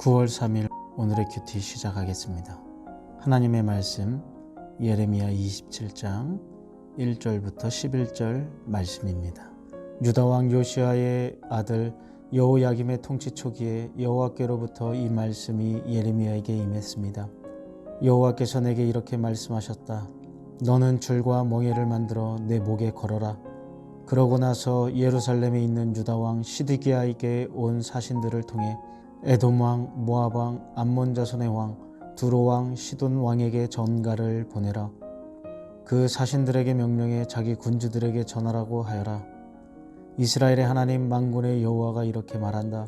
9월 3일 오늘의 큐티 시작하겠습니다. 하나님의 말씀 예레미야 27장 1절부터 11절 말씀입니다. 유다 왕 요시아의 아들 여호야김의 통치 초기에 여호와께로부터 이 말씀이 예레미야에게 임했습니다. 여호와께서 내게 이렇게 말씀하셨다. 너는 줄과 멍에를 만들어 내 목에 걸어라. 그러고 나서 예루살렘에 있는 유다 왕 시드기야에게 온 사신들을 통해 에돔 왕, 모압 왕, 암몬 자손의 왕, 두로 왕, 시돈 왕에게 전가를 보내라. 그 사신들에게 명령해 자기 군주들에게 전하라고 하여라. 이스라엘의 하나님 만군의 여호와가 이렇게 말한다.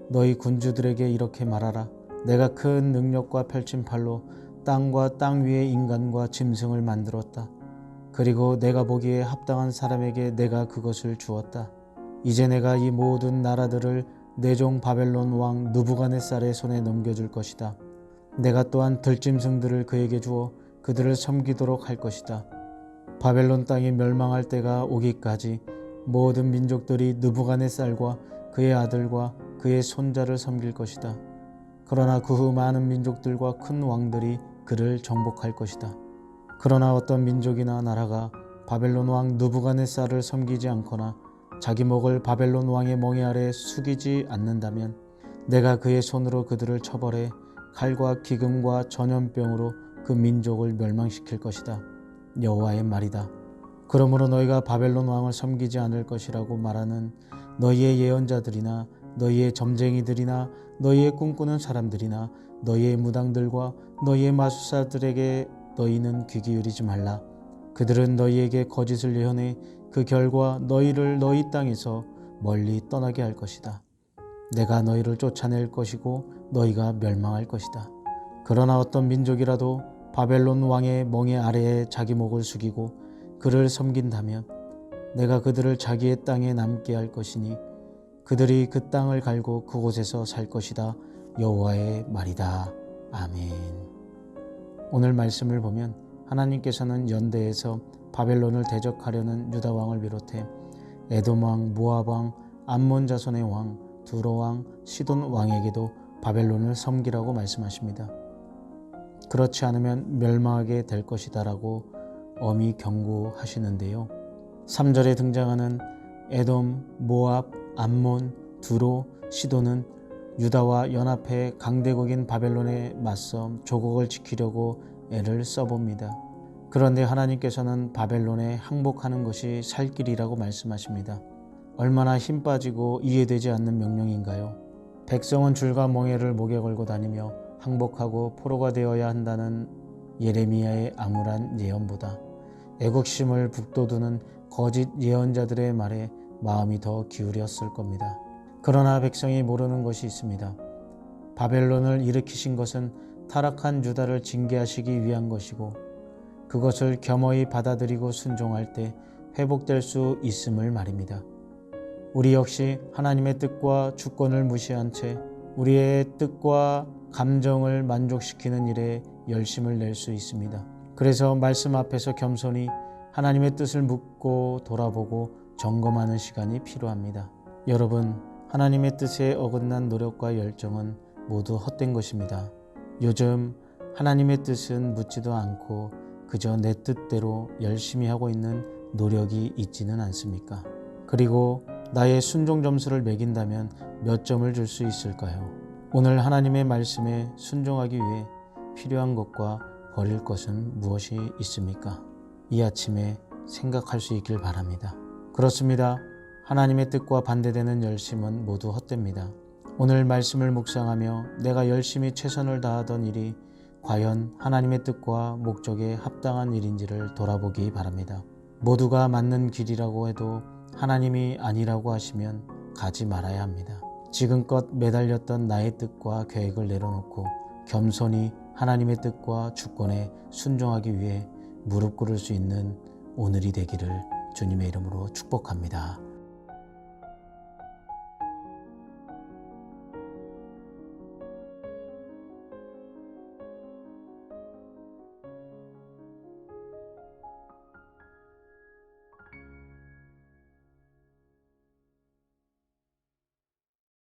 너희 군주들에게 이렇게 말하라. 내가 큰 능력과 펼친 팔로 땅과 땅 위의 인간과 짐승을 만들었다. 그리고 내가 보기에 합당한 사람에게 내가 그것을 주었다. 이제 내가 이 모든 나라들을 내 종 바벨론 왕 느부갓네살의 손에 넘겨줄 것이다. 내가 또한 들짐승들을 그에게 주어 그들을 섬기도록 할 것이다. 바벨론 땅이 멸망할 때가 오기까지 모든 민족들이 느부갓네살과 그의 아들과 그의 손자를 섬길 것이다. 그러나 그 후 많은 민족들과 큰 왕들이 그를 정복할 것이다. 그러나 어떤 민족이나 나라가 바벨론 왕 느부갓네살을 섬기지 않거나 자기 목을 바벨론 왕의 멍에 아래 숙이지 않는다면 내가 그의 손으로 그들을 처벌해 칼과 기근과 전염병으로 그 민족을 멸망시킬 것이다. 여호와의 말이다. 그러므로 너희가 바벨론 왕을 섬기지 않을 것이라고 말하는 너희의 예언자들이나 너희의 점쟁이들이나 너희의 꿈꾸는 사람들이나 너희의 무당들과 너희의 마술사들에게 너희는 귀 기울이지 말라. 그들은 너희에게 거짓을 예언해 그 결과 너희를 너희 땅에서 멀리 떠나게 할 것이다. 내가 너희를 쫓아낼 것이고 너희가 멸망할 것이다. 그러나 어떤 민족이라도 바벨론 왕의 멍에 아래에 자기 목을 숙이고 그를 섬긴다면 내가 그들을 자기의 땅에 남게 할 것이니 그들이 그 땅을 갈고 그곳에서 살 것이다. 여호와의 말이다. 아멘. 오늘 말씀을 보면 하나님께서는 연대에서 바벨론을 대적하려는 유다 왕을 비롯해 에돔 왕, 모압 왕, 암몬 자손의 왕, 두로 왕, 시돈 왕에게도 바벨론을 섬기라고 말씀하십니다. 그렇지 않으면 멸망하게 될 것이다라고 엄히 경고하시는데요. 3절에 등장하는 에돔, 모압, 암몬, 두로, 시돈은 유다와 연합해 강대국인 바벨론에 맞서 조국을 지키려고 애를 써봅니다. 그런데 하나님께서는 바벨론에 항복하는 것이 살 길이라고 말씀하십니다. 얼마나 힘 빠지고 이해되지 않는 명령인가요? 백성은 줄과 멍에를 목에 걸고 다니며 항복하고 포로가 되어야 한다는 예레미야의 암울한 예언보다 애국심을 북돋우는 거짓 예언자들의 말에 마음이 더 기울였을 겁니다. 그러나 백성이 모르는 것이 있습니다. 바벨론을 일으키신 것은 타락한 유다를 징계하시기 위한 것이고 그것을 겸허히 받아들이고 순종할 때 회복될 수 있음을 말입니다. 우리 역시 하나님의 뜻과 주권을 무시한 채 우리의 뜻과 감정을 만족시키는 일에 열심을 낼 수 있습니다. 그래서 말씀 앞에서 겸손히 하나님의 뜻을 묻고 돌아보고 점검하는 시간이 필요합니다. 여러분, 하나님의 뜻에 어긋난 노력과 열정은 모두 헛된 것입니다. 요즘 하나님의 뜻은 묻지도 않고 그저 내 뜻대로 열심히 하고 있는 노력이 있지는 않습니까? 그리고 나의 순종 점수를 매긴다면 몇 점을 줄 수 있을까요? 오늘 하나님의 말씀에 순종하기 위해 필요한 것과 버릴 것은 무엇이 있습니까? 이 아침에 생각할 수 있길 바랍니다. 그렇습니다. 하나님의 뜻과 반대되는 열심은 모두 헛됩니다. 오늘 말씀을 묵상하며 내가 열심히 최선을 다하던 일이 과연 하나님의 뜻과 목적에 합당한 일인지를 돌아보기 바랍니다. 모두가 맞는 길이라고 해도 하나님이 아니라고 하시면 가지 말아야 합니다. 지금껏 매달렸던 나의 뜻과 계획을 내려놓고 겸손히 하나님의 뜻과 주권에 순종하기 위해 무릎 꿇을 수 있는 오늘이 되기를 주님의 이름으로 축복합니다.